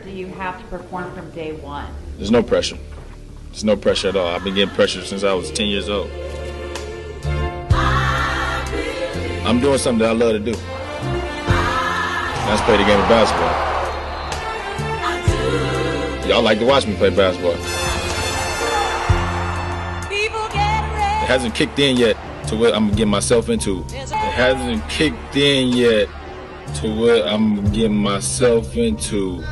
do you have to perform from day one? There's no pressure. There's no pressure at all. I've been getting pressure since I was 10 years old. I'm doing something that I love to do. That's play the game of basketball. Y'all like to watch me play basketball. It hasn't kicked in yet to what I'm getting myself into. It hasn't kicked in yet to what I'm getting myself into.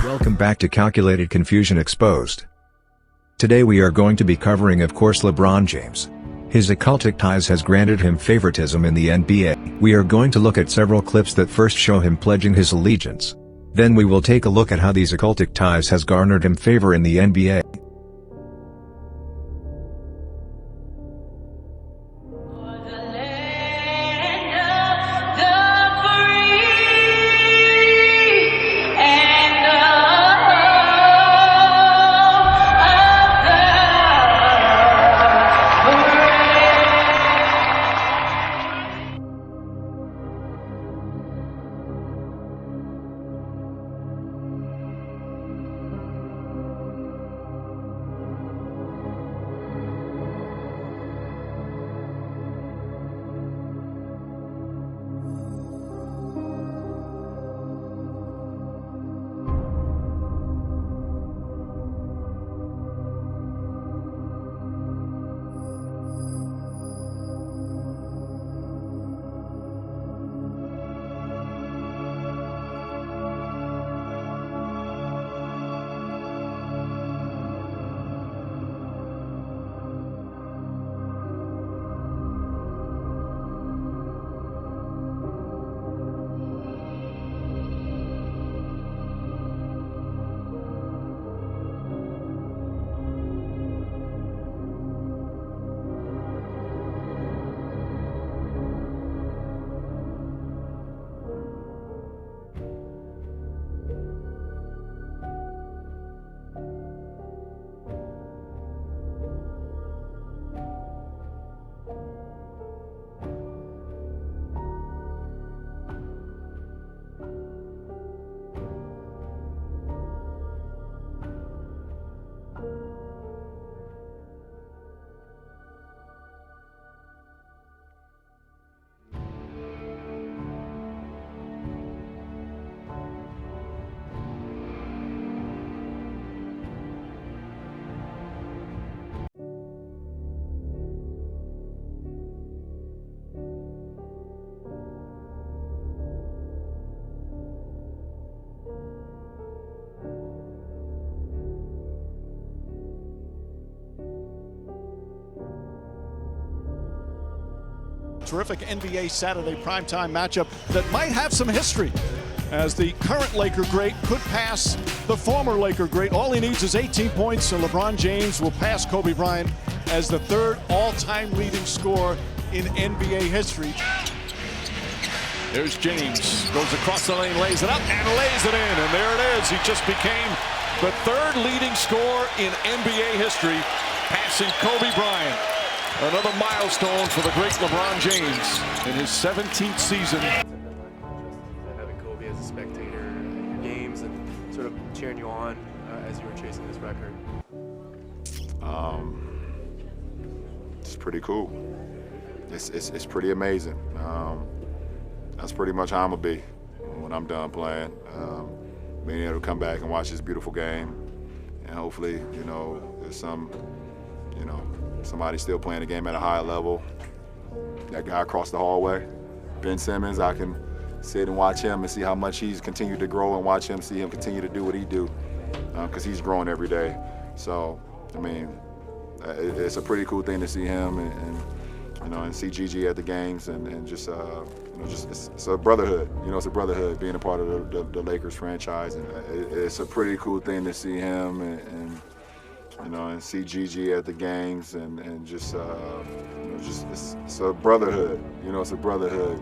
Welcome back to Calculated Confusion Exposed. Today we are going to be covering, of course, LeBron James. His occultic ties has granted him favoritism in the NBA. We are going to look at several clips that first show him pledging his allegiance. Then we will take a look at how these occultic ties has garnered him favor in the NBA. Terrific NBA Saturday primetime matchup that might have some history, as the current Laker great could pass the former Laker great. All he needs is 18 points, and LeBron James will pass Kobe Bryant as the third all-time leading scorer in NBA history. There's James, goes across the lane, lays it up, and lays it in, and there it is. He just became the third leading scorer in NBA history, passing Kobe Bryant. Another milestone for the great LeBron James in his 17th season. Having Kobe as a spectator at your games and sort of cheering you on as you were chasing this record. It's pretty cool. It's pretty amazing. That's pretty much how I'm gonna be when I'm done playing. Being able to come back and watch this beautiful game, and hopefully, there's somebody still playing the game at a high level. That guy across the hallway, Ben Simmons, I can sit and watch him and see how much he's continued to grow, and watch him, see him continue to do what he do, because he's growing every day. So, I mean, it's a pretty cool thing to see him and see Gigi at the games, and just it's a brotherhood. It's a brotherhood being a part of the Lakers franchise, and it's a pretty cool thing to see him and see Gigi at the games, and just it's a brotherhood. It's a brotherhood.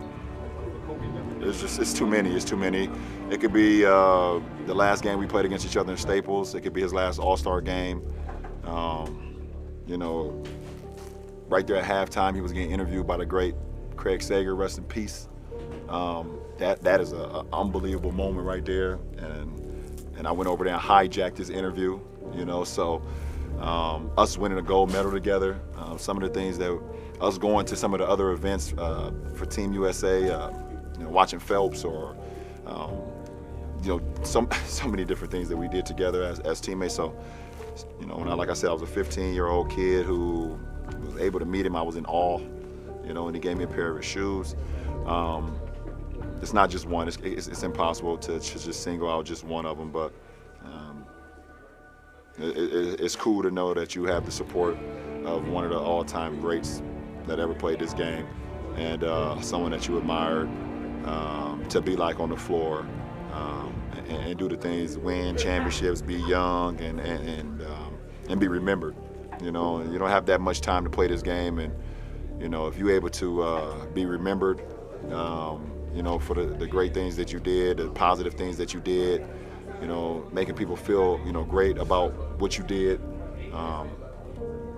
It's too many. It's too many. It could be the last game we played against each other in Staples. It could be his last All-Star game. Right there at halftime, he was getting interviewed by the great Craig Sager, rest in peace. That is an unbelievable moment right there. And I went over there and hijacked his interview, you know, so us winning a gold medal together, some of the things that us going to some of the other events for Team USA, you know, watching Phelps or, you know, so many different things that we did together as teammates. So, you know, like I said, I was a 15-year-old kid who was able to meet him. I was in awe, you know, and he gave me a pair of his shoes. It's not just one. It's impossible to just single out just one of them, but it's cool to know that you have the support of one of the all-time greats that ever played this game, and someone that you admired to be like on the floor and do the things, win championships, be young, and be remembered. You know, you don't have that much time to play this game, and you know, if you're able to be remembered, you know, for the great things that you did, the positive things that you did, you know, making people feel, you know, great about what you did,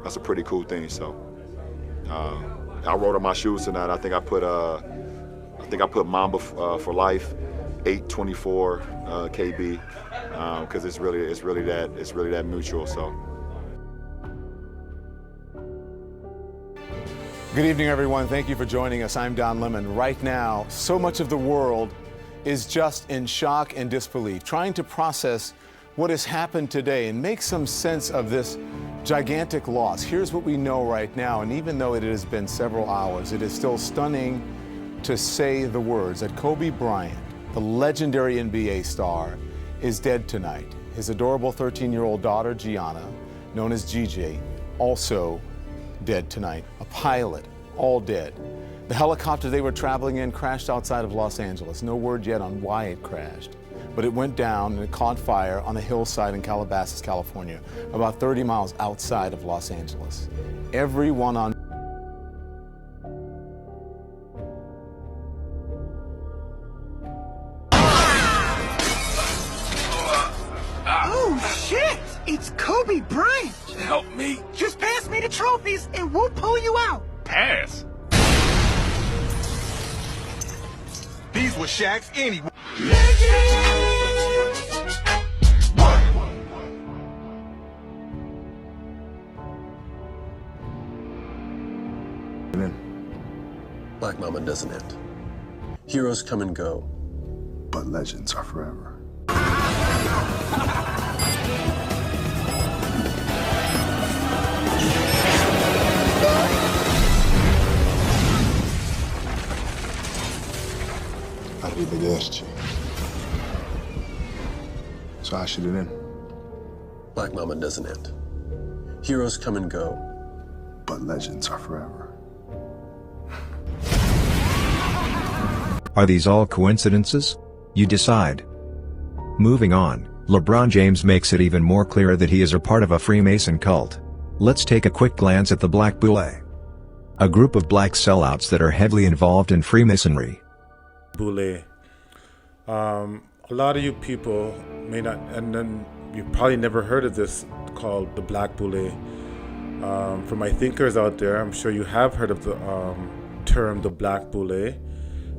that's a pretty cool thing. So I wrote on my shoes tonight. I think I put Mamba for life, 824 KB, because it's really that mutual. So. Good evening, everyone. Thank you for joining us. I'm Don Lemon. Right now, so much of the world is just in shock and disbelief, trying to process what has happened today and make some sense of this gigantic loss. Here's what we know right now, and even though it has been several hours, it is still stunning to say the words that Kobe Bryant, the legendary NBA star, is dead tonight. His adorable 13-year-old daughter, Gianna, known as GJ, also dead tonight. A pilot, all dead. The helicopter they were traveling in crashed outside of Los Angeles. No word yet on why it crashed, but it went down and it caught fire on a hillside in Calabasas, California, about 30 miles outside of Los Angeles. Everyone on Oh, shit! It's Kobe Bryant! Help me. Just pass me the trophies and we'll pull you out. Pass. These were Shaq's anyway. Black Mama doesn't end. Heroes come and go, but legends are forever. Arrivederci. So I should have in. Black Mama doesn't end. Heroes come and go, but legends are forever. Are these all coincidences? You decide. Moving on, LeBron James makes it even more clear that he is a part of a Freemason cult. Let's take a quick glance at the Black Boule. A group of black sellouts that are heavily involved in Freemasonry. Boule. A lot of you people may not, and then you probably never heard of this called the Black Boule. For my thinkers out there, I'm sure you have heard of the term the Black Boule.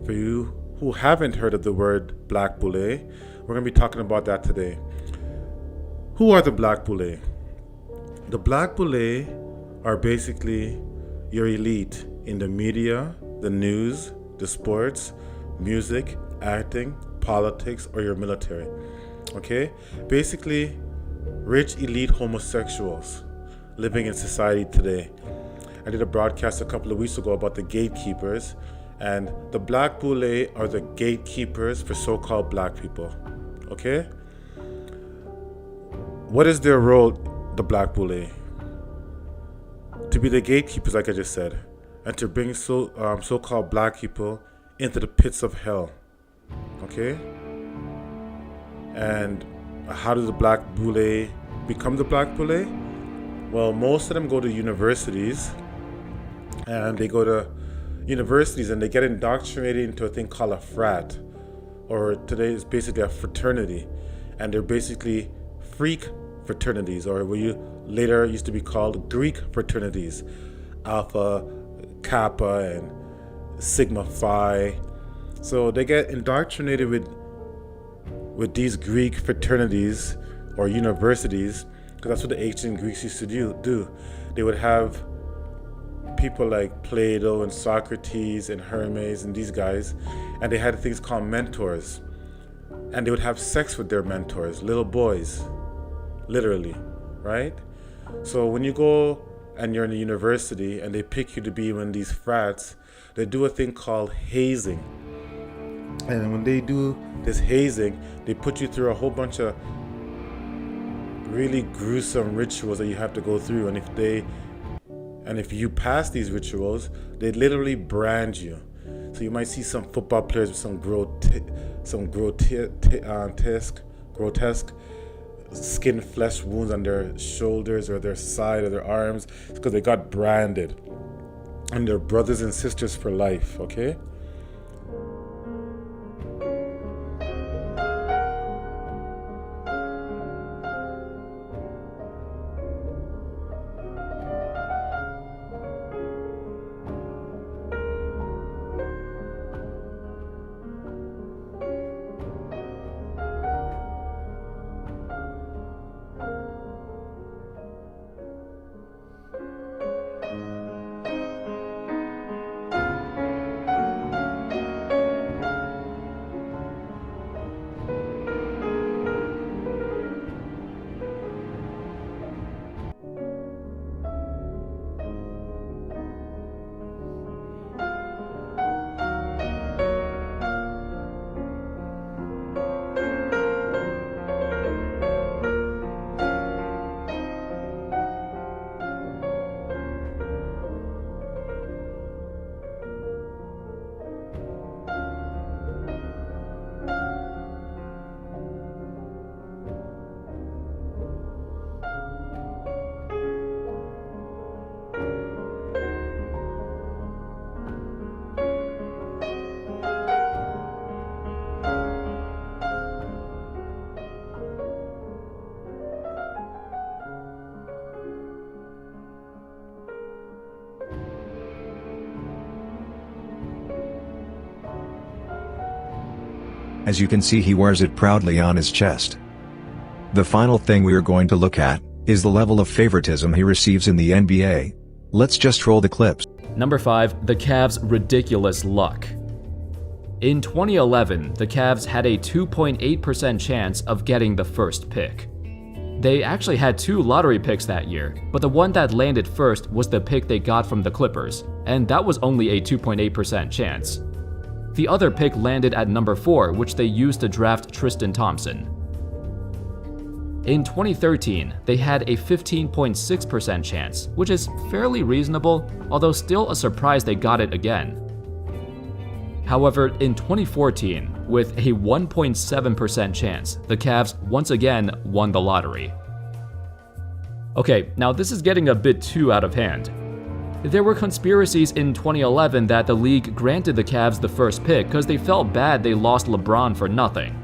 For you who haven't heard of the word Black Boule, we're going to be talking about that today. Who are the Black Boule? The Black Boule are basically your elite in the media, the news, the sports, music, acting, politics, or your military. Okay? Basically, rich elite homosexuals living in society today. I did a broadcast a couple of weeks ago about the gatekeepers, and the Black Boule are the gatekeepers for so-called black people. Okay? What is their role, the Black Boule? To be the gatekeepers, like I just said, and to bring so-called black people into the pits of hell. Okay? And how does the Black Boule become the Black Boule? Well, most of them go to universities, and they go to universities and they get indoctrinated into a thing called a frat, or today it's basically a fraternity, and they're basically freak fraternities, or what you later used to be called Greek fraternities, Alpha, Kappa, and Sigma Phi, So they get indoctrinated with these Greek fraternities or universities, because that's what the ancient Greeks used to do. They would have people like Plato and Socrates and Hermes and these guys, and they had things called mentors. And they would have sex with their mentors, little boys, literally, right? So when you go and you're in a university and they pick you to be in these frats, they do a thing called hazing. And when they do this hazing, they put you through a whole bunch of really gruesome rituals that you have to go through. And if you pass these rituals, they literally brand you. So you might see some football players with some grotesque skin flesh wounds on their shoulders or their side or their arms. It's because they got branded. And they're brothers and sisters for life, okay? As you can see, he wears it proudly on his chest. The final thing we are going to look at is the level of favoritism he receives in the NBA. Let's just roll the clips. Number 5, the Cavs' ridiculous luck. In 2011, the Cavs had a 2.8% chance of getting the first pick. They actually had 2 lottery picks that year, but the one that landed first was the pick they got from the Clippers, and that was only a 2.8% chance. The other pick landed at number 4, which they used to draft Tristan Thompson. In 2013, they had a 15.6% chance, which is fairly reasonable, although still a surprise they got it again. However, in 2014, with a 1.7% chance, the Cavs once again won the lottery. Okay, now this is getting a bit too out of hand. There were conspiracies in 2011 that the league granted the Cavs the first pick because they felt bad they lost LeBron for nothing.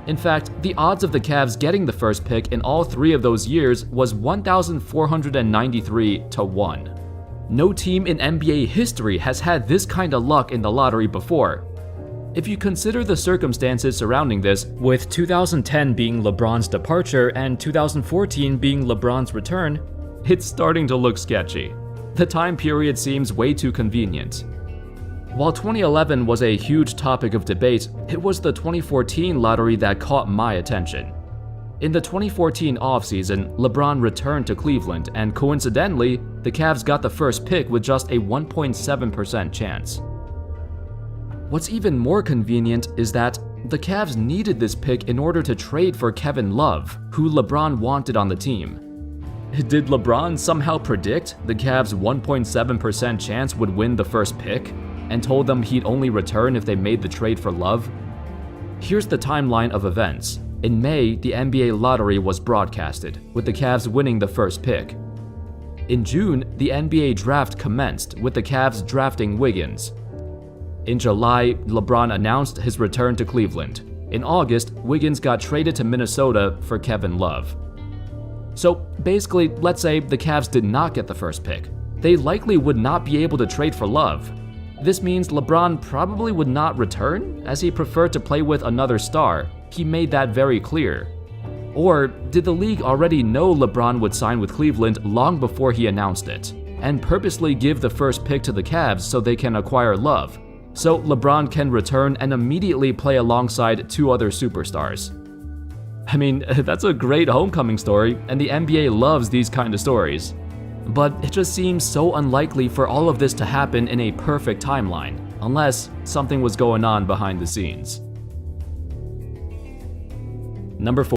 In fact, the odds of the Cavs getting the first pick in all 3 of those years was 1,493 to 1. No team in NBA history has had this kind of luck in the lottery before. If you consider the circumstances surrounding this, with 2010 being LeBron's departure and 2014 being LeBron's return, it's starting to look sketchy. The time period seems way too convenient. While 2011 was a huge topic of debate, it was the 2014 lottery that caught my attention. In the 2014 offseason, LeBron returned to Cleveland, and coincidentally, the Cavs got the first pick with just a 1.7% chance. What's even more convenient is that the Cavs needed this pick in order to trade for Kevin Love, who LeBron wanted on the team. Did LeBron somehow predict the Cavs' 1.7% chance would win the first pick, and told them he'd only return if they made the trade for Love? Here's the timeline of events. In May, the NBA lottery was broadcasted, with the Cavs winning the first pick. In June, the NBA draft commenced, with the Cavs drafting Wiggins. In July, LeBron announced his return to Cleveland. In August, Wiggins got traded to Minnesota for Kevin Love. So basically, let's say the Cavs did not get the first pick. They likely would not be able to trade for Love. This means LeBron probably would not return, as he preferred to play with another star. He made that very clear. Or did the league already know LeBron would sign with Cleveland long before he announced it, and purposely give the first pick to the Cavs so they can acquire Love, so LeBron can return and immediately play alongside two other superstars? I mean, that's a great homecoming story, and the NBA loves these kind of stories. But it just seems so unlikely for all of this to happen in a perfect timeline, unless something was going on behind the scenes. Number 4.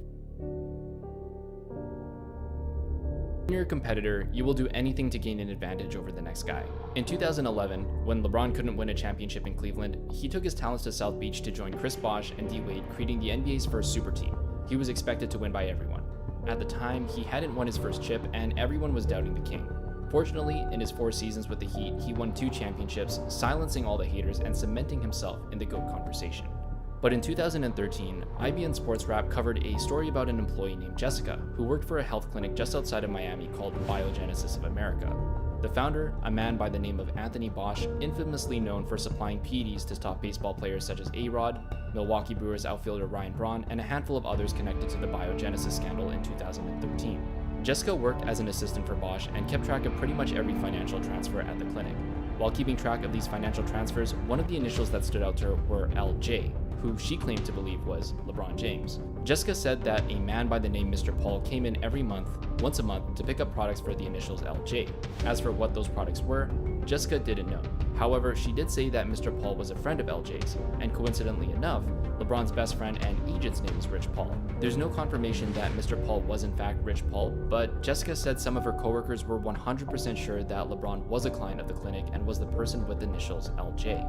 When you're a competitor, you will do anything to gain an advantage over the next guy. In 2011, when LeBron couldn't win a championship in Cleveland, he took his talents to South Beach to join Chris Bosh and D Wade, creating the NBA's first super team. He was expected to win by everyone. At the time, he hadn't won his first chip, and everyone was doubting the king. Fortunately, in his 4 seasons with the Heat, he won 2 championships, silencing all the haters and cementing himself in the GOAT conversation. But in 2013, IBN Sports Wrap covered a story about an employee named Jessica, who worked for a health clinic just outside of Miami called Biogenesis of America. The founder, a man by the name of Anthony Bosch, infamously known for supplying PEDS to top baseball players such as A-Rod, Milwaukee Brewers outfielder Ryan Braun, and a handful of others connected to the Biogenesis scandal in 2013. Jessica worked as an assistant for Bosch and kept track of pretty much every financial transfer at the clinic. While keeping track of these financial transfers, one of the initials that stood out to her were LJ, who she claimed to believe was LeBron James. Jessica said that a man by the name Mr. Paul came in every month, once a month, to pick up products for the initials LJ. As for what those products were, Jessica didn't know. However, she did say that Mr. Paul was a friend of LJ's, and coincidentally enough, LeBron's best friend and agent's name is Rich Paul. There's no confirmation that Mr. Paul was in fact Rich Paul, but Jessica said some of her coworkers were 100% sure that LeBron was a client of the clinic and was the person with the initials LJ.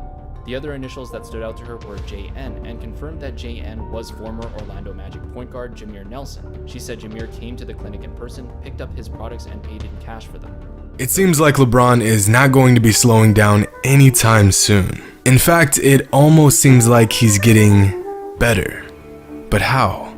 The other initials that stood out to her were JN, and confirmed that JN was former Orlando Magic point guard Jameer Nelson. She said Jameer came to the clinic in person, picked up his products, and paid in cash for them. It seems like LeBron is not going to be slowing down anytime soon. In fact, it almost seems like he's getting better. But how?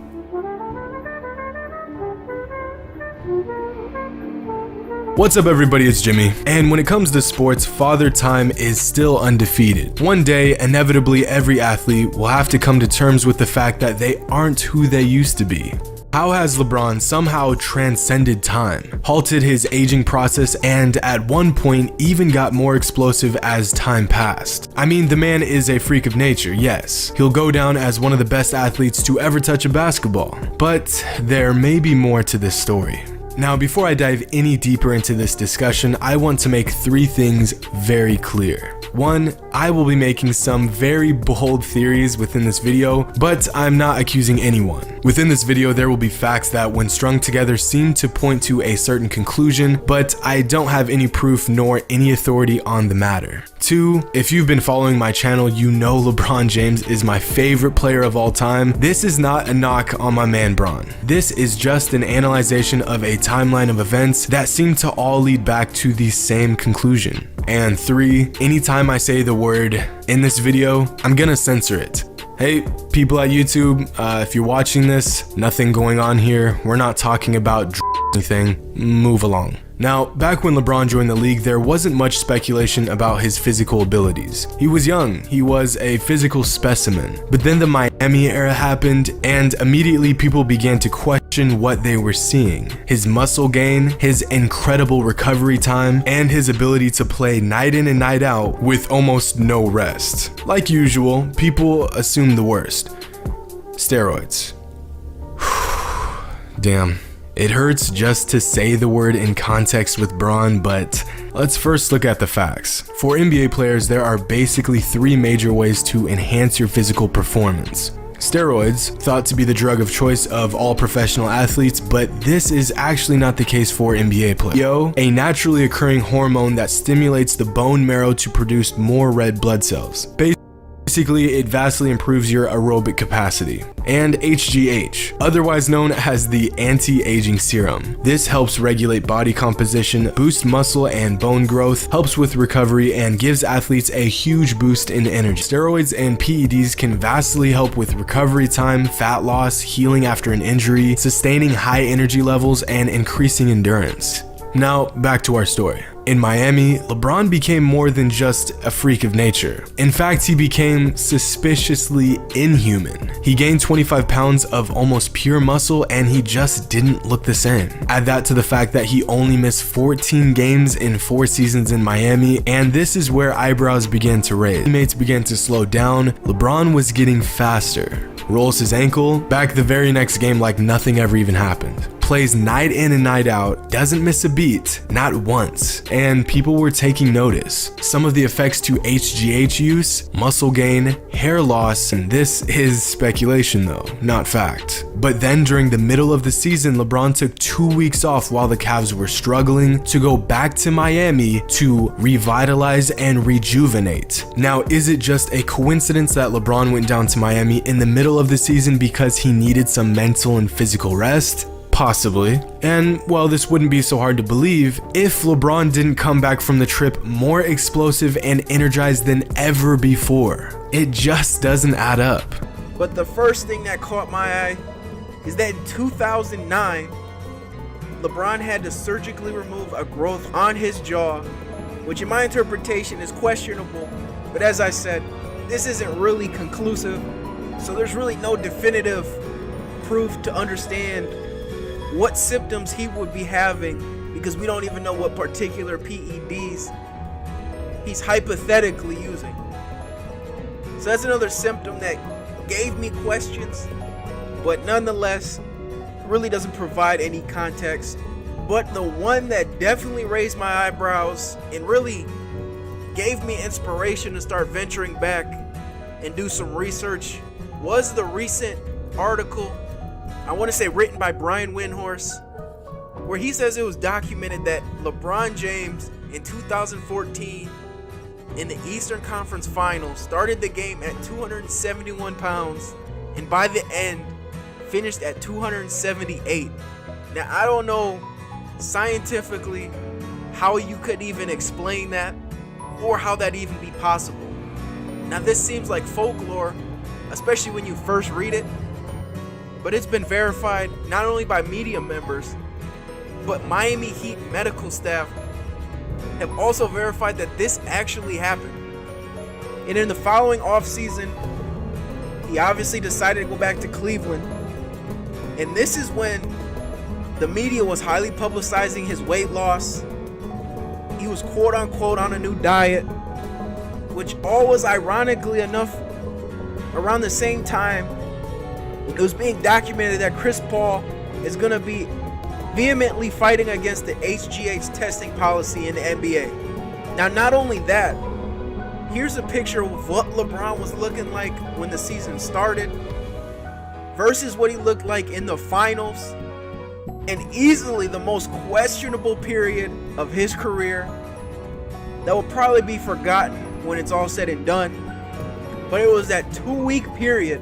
What's up everybody, it's Jimmy, and when it comes to sports, Father Time is still undefeated. One day, inevitably every athlete will have to come to terms with the fact that they aren't who they used to be. How has LeBron somehow transcended time, halted his aging process, and at one point even got more explosive as time passed? I mean, the man is a freak of nature, yes. He'll go down as one of the best athletes to ever touch a basketball. But there may be more to this story. Now, before I dive any deeper into this discussion, I want to make 3 things very clear. 1, I will be making some very bold theories within this video, but I'm not accusing anyone. Within this video, there will be facts that, when strung together, seem to point to a certain conclusion, but I don't have any proof nor any authority on the matter. 2, if you've been following my channel, you know LeBron James is my favorite player of all time. This is not a knock on my man Bron. This is just an analyzation of a timeline of events that seem to all lead back to the same conclusion. And 3, anytime I say the word in this video, I'm gonna censor it. Hey, people at YouTube, if you're watching this, nothing going on here. We're not talking about anything. Move along. Now, back when LeBron joined the league, there wasn't much speculation about his physical abilities. He was young, he was a physical specimen. But then the Miami era happened, and immediately people began to question what they were seeing. His muscle gain, his incredible recovery time, and his ability to play night in and night out with almost no rest. Like usual, people assume the worst. Steroids. Damn. It hurts just to say the word in context with Bron, but let's first look at the facts. For NBA players, there are basically 3 major ways to enhance your physical performance. Steroids, thought to be the drug of choice of all professional athletes, but this is actually not the case for NBA players. A naturally occurring hormone that stimulates the bone marrow to produce more red blood cells. Basically, it vastly improves your aerobic capacity. And HGH, otherwise known as the anti-aging serum. This helps regulate body composition, boosts muscle and bone growth, helps with recovery, and gives athletes a huge boost in energy. Steroids and PEDs can vastly help with recovery time, fat loss, healing after an injury, sustaining high energy levels, and increasing endurance. Now, back to our story. In Miami, LeBron became more than just a freak of nature. In fact, he became suspiciously inhuman. He gained 25 pounds of almost pure muscle and he just didn't look the same. Add that to the fact that he only missed 14 games in 4 seasons in Miami, and this is where eyebrows began to raise. Teammates began to slow down. LeBron was getting faster. Rolls his ankle, back the very next game like nothing ever even happened. Plays night in and night out, doesn't miss a beat, not once, and people were taking notice. Some of the effects to HGH use, muscle gain, hair loss, and this is speculation though, not fact. But then during the middle of the season, LeBron took 2 weeks off while the Cavs were struggling to go back to Miami to revitalize and rejuvenate. Now, is it just a coincidence that LeBron went down to Miami in the middle of the season because he needed some mental and physical rest? Possibly. And while this wouldn't be so hard to believe, if LeBron didn't come back from the trip more explosive and energized than ever before, it just doesn't add up. But the first thing that caught my eye is that in 2009, LeBron had to surgically remove a growth on his jaw, which in my interpretation is questionable, but as I said, this isn't really conclusive, so there's really no definitive proof to understand what symptoms he would be having, because we don't even know what particular PEDs he's hypothetically using. So that's another symptom that gave me questions, but nonetheless really doesn't provide any context. But the one that definitely raised my eyebrows and really gave me inspiration to start venturing back and do some research was the recent article, I want to say written by Brian Windhorst, where he says it was documented that LeBron James in 2014 in the Eastern Conference Finals started the game at 271 pounds and by the end finished at 278. Now, I don't know scientifically how you could even explain that or how that even be possible. Now, this seems like folklore, especially when you first read it, but it's been verified not only by media members, but Miami Heat medical staff have also verified that this actually happened. And in the following offseason, he obviously decided to go back to Cleveland. And this is when the media was highly publicizing his weight loss. He was quote unquote on a new diet, which all was ironically enough around the same time it was being documented that Chris Paul is going to be vehemently fighting against the HGH testing policy in the NBA. Now, not only that, here's a picture of what LeBron was looking like when the season started versus what he looked like in the finals, and easily the most questionable period of his career that will probably be forgotten when it's all said and done. But it was that 2-week period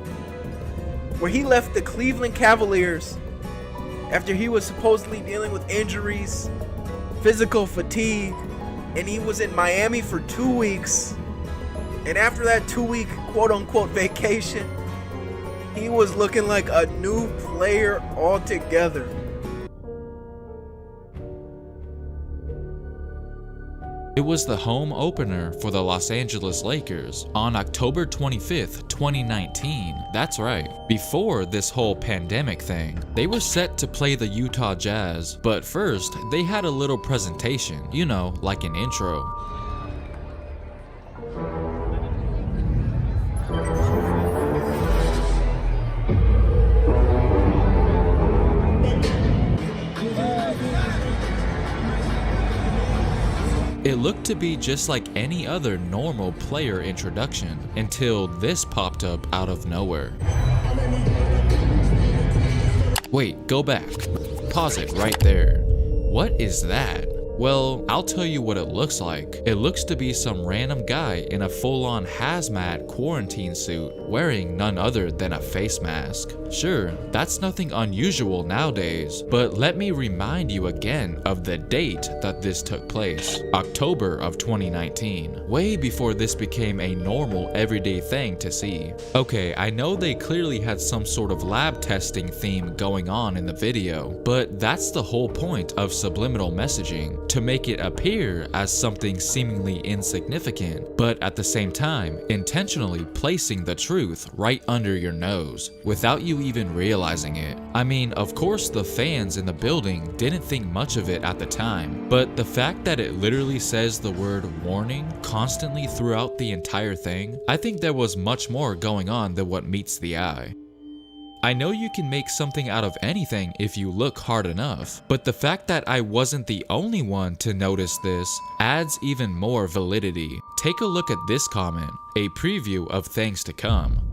where he left the Cleveland Cavaliers after he was supposedly dealing with injuries, physical fatigue, and he was in Miami for 2 weeks. And after that 2-week quote-unquote vacation, he was looking like a new player altogether. It was the home opener for the Los Angeles Lakers on October 25th, 2019. That's right, before this whole pandemic thing. They were set to play the Utah Jazz, but first they had a little presentation, you know, like an intro. It looked to be just like any other normal player introduction until this popped up out of nowhere. Wait, go back. Pause it right there. What is that? Well, I'll tell you what it looks like. It looks to be some random guy in a full-on hazmat quarantine suit wearing none other than a face mask. Sure, that's nothing unusual nowadays, but let me remind you again of the date that this took place, October of 2019, way before this became a normal everyday thing to see. Okay, I know they clearly had some sort of lab testing theme going on in the video, but that's the whole point of subliminal messaging, to make it appear as something seemingly insignificant, but at the same time, intentionally placing the truth right under your nose, without you even realizing it. I mean, of course the fans in the building didn't think much of it at the time, but the fact that it literally says the word warning constantly throughout the entire thing, I think there was much more going on than what meets the eye. I know you can make something out of anything if you look hard enough, but the fact that I wasn't the only one to notice this adds even more validity. Take a look at this comment, a preview of things to come.